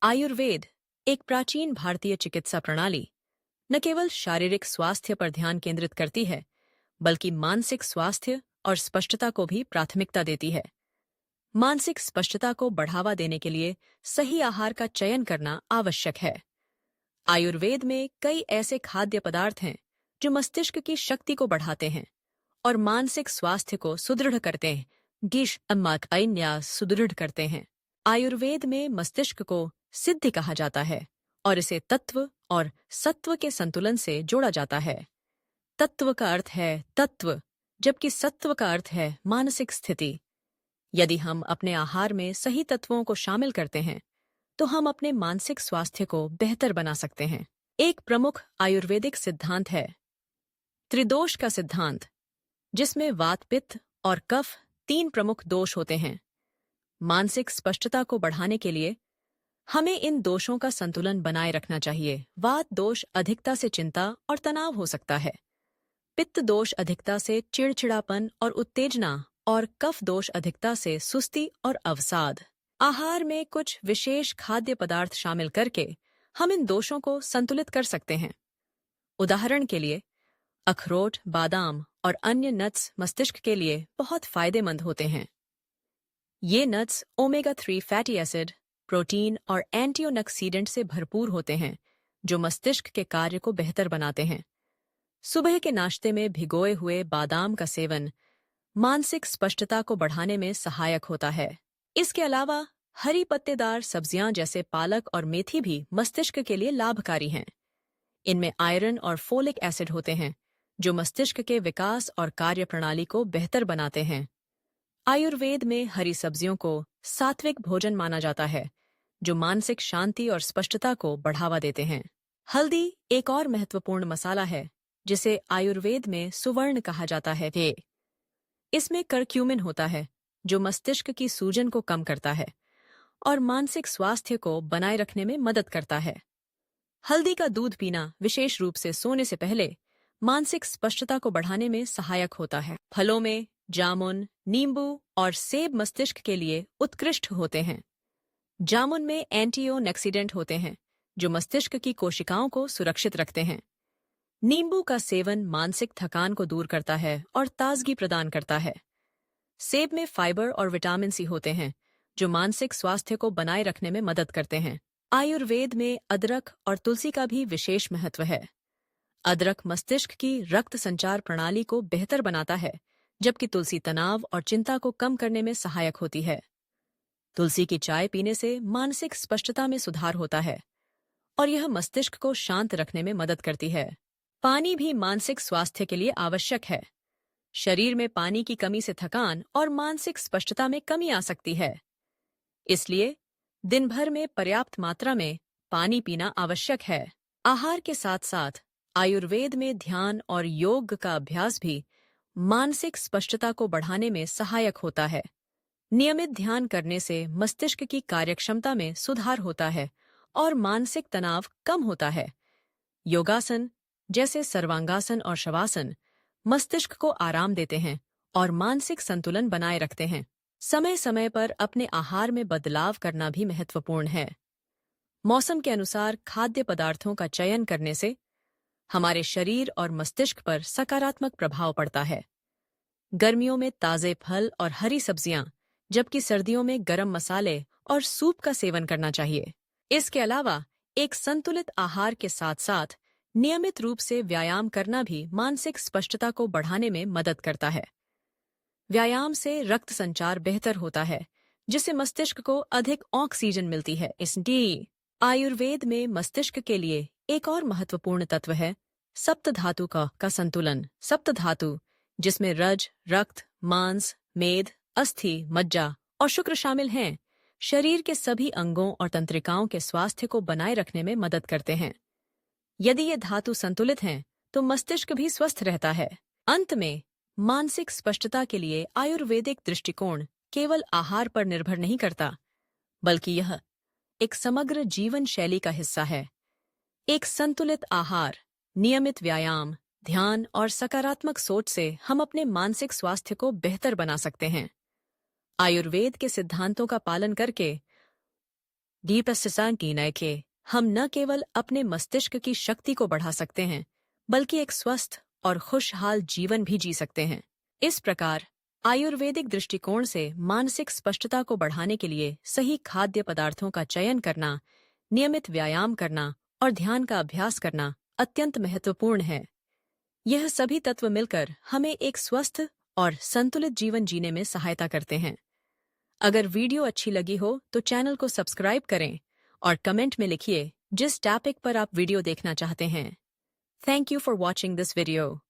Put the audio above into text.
आयुर्वेद एक प्राचीन भारतीय चिकित्सा प्रणाली न केवल शारीरिक स्वास्थ्य पर ध्यान केंद्रित करती है, बल्कि मानसिक स्वास्थ्य और स्पष्टता को भी प्राथमिकता देती है। मानसिक स्पष्टता को बढ़ावा देने के लिए सही आहार का चयन करना आवश्यक है। आयुर्वेद में कई ऐसे खाद्य पदार्थ हैं जो मस्तिष्क की शक्ति को बढ़ाते हैं और मानसिक स्वास्थ्य को सुदृढ़ करते हैं। सुदृढ़ करते हैं। आयुर्वेद में मस्तिष्क को सिद्धि कहा जाता है और इसे तत्व और सत्व के संतुलन से जोड़ा जाता है। तत्व का अर्थ है तत्व, जबकि सत्व का अर्थ है मानसिक स्थिति। यदि हम अपने आहार में सही तत्वों को शामिल करते हैं, तो हम अपने मानसिक स्वास्थ्य को बेहतर बना सकते हैं। एक प्रमुख आयुर्वेदिक सिद्धांत है त्रिदोष का सिद्धांत, जिसमें वात, पित्त और कफ तीन प्रमुख दोष होते हैं। मानसिक स्पष्टता को बढ़ाने के लिए हमें इन दोषों का संतुलन बनाए रखना चाहिए। वात दोष अधिकता से चिंता और तनाव हो सकता है। पित्त दोष अधिकता से चिड़चिड़ापन और उत्तेजना, और कफ दोष अधिकता से सुस्ती और अवसाद। आहार में कुछ विशेष खाद्य पदार्थ शामिल करके हम इन दोषों को संतुलित कर सकते हैं। उदाहरण के लिए, अखरोट, बादाम और अन्य नट्स मस्तिष्क के लिए बहुत फायदेमंद होते हैं। ये nuts omega 3 fatty acid, protein और एंटीऑक्सीडेंट से भरपूर होते हैं, जो मस्तिष्क के कार्य को बेहतर बनाते हैं। सुबह के नाश्ते में भिगोए हुए बादाम का सेवन मानसिक स्पष्टता को बढ़ाने में सहायक होता है। इसके अलावा हरी पत्तेदार सब्जियां जैसे पालक और मेथी भी मस्तिष्क के लिए लाभकारी हैं। इनमें आयरन और फोलिक एसिड होते हैं, जो मस्तिष्क के विकास और कार्य प्रणाली को बेहतर बनाते हैं। आयुर्वेद में हरी सब्जियों को सात्विक भोजन माना जाता है, जो मानसिक शांति और स्पष्टता को बढ़ावा देते हैं। हल्दी एक और महत्वपूर्ण मसाला है, जिसे आयुर्वेद में सुवर्ण कहा जाता है। इसमें करक्यूमिन होता है, जो मस्तिष्क की सूजन को कम करता है और मानसिक स्वास्थ्य को बनाए रखने में मदद करता है। हल्दी का दूध पीना, विशेष रूप से सोने से पहले, मानसिक स्पष्टता को बढ़ाने में सहायक होता है। फलों में जामुन, नींबू और सेब मस्तिष्क के लिए उत्कृष्ट होते हैं। जामुन में एंटीऑक्सीडेंट होते हैं, जो मस्तिष्क की कोशिकाओं को सुरक्षित रखते हैं। नींबू का सेवन मानसिक थकान को दूर करता है और ताजगी प्रदान करता है। सेब में फाइबर और विटामिन सी होते हैं, जो मानसिक स्वास्थ्य को बनाए रखने में मदद करते हैं। आयुर्वेद में अदरक और तुलसी का भी विशेष महत्व है। अदरक मस्तिष्क की रक्त संचार प्रणाली को बेहतर बनाता है, जबकि तुलसी तनाव और चिंता को कम करने में सहायक होती है। तुलसी की चाय पीने से मानसिक स्पष्टता में सुधार होता है और यह मस्तिष्क को शांत रखने में मदद करती है। पानी भी मानसिक स्वास्थ्य के लिए आवश्यक है। शरीर में पानी की कमी से थकान और मानसिक स्पष्टता में कमी आ सकती है। इसलिए दिन भर में पर्याप्त मात्रा में पानी पीना आवश्यक है। आहार के साथ साथ आयुर्वेद में ध्यान और योग का अभ्यास भी मानसिक स्पष्टता को बढ़ाने में सहायक होता है। नियमित ध्यान करने से मस्तिष्क की कार्यक्षमता में सुधार होता है और मानसिक तनाव कम होता है। योगासन जैसे सर्वांगासन और शवासन मस्तिष्क को आराम देते हैं और मानसिक संतुलन बनाए रखते हैं। समय समय पर अपने आहार में बदलाव करना भी महत्वपूर्ण है। मौसम के अनुसार खाद्य पदार्थों का चयन करने से हमारे शरीर और मस्तिष्क पर सकारात्मक प्रभाव पड़ता है। गर्मियों में ताजे फल और हरी सब्जियां, जबकि सर्दियों में गरम मसाले और सूप का सेवन करना चाहिए। इसके अलावा एक संतुलित आहार के साथ साथ नियमित रूप से व्यायाम करना भी मानसिक स्पष्टता को बढ़ाने में मदद करता है। व्यायाम से रक्त संचार बेहतर होता है, जिससे मस्तिष्क को अधिक ऑक्सीजन मिलती है। इसलिए आयुर्वेद में मस्तिष्क के लिए एक और महत्वपूर्ण तत्व है सप्तधातु का संतुलन। सप्तधातु, जिसमें रज, रक्त, मांस, मेद, अस्थि, मज्जा और शुक्र शामिल हैं, शरीर के सभी अंगों और तंत्रिकाओं के स्वास्थ्य को बनाए रखने में मदद करते हैं। यदि ये धातु संतुलित हैं, तो मस्तिष्क भी स्वस्थ रहता है। अंत में, मानसिक स्पष्टता के लिए आयुर्वेदिक दृष्टिकोण केवल आहार पर निर्भर नहीं करता, बल्कि यह एक समग्र जीवन शैली का हिस्सा है। एक संतुलित आहार, नियमित व्यायाम, ध्यान और सकारात्मक सोच से हम अपने मानसिक स्वास्थ्य को बेहतर बना सकते हैं। आयुर्वेद के सिद्धांतों का पालन करके के हम न केवल अपने मस्तिष्क की शक्ति को बढ़ा सकते हैं, बल्कि एक स्वस्थ और खुशहाल जीवन भी जी सकते हैं। इस प्रकार आयुर्वेदिक दृष्टिकोण से मानसिक स्पष्टता को बढ़ाने के लिए सही खाद्य पदार्थों का चयन करना, नियमित व्यायाम करना और ध्यान का अभ्यास करना अत्यंत महत्वपूर्ण है। यह सभी तत्व मिलकर हमें एक स्वस्थ और संतुलित जीवन जीने में सहायता करते हैं। अगर वीडियो अच्छी लगी हो तो चैनल को सब्सक्राइब करें और कमेंट में लिखिए जिस टॉपिक पर आप वीडियो देखना चाहते हैं। Thank you for watching this video.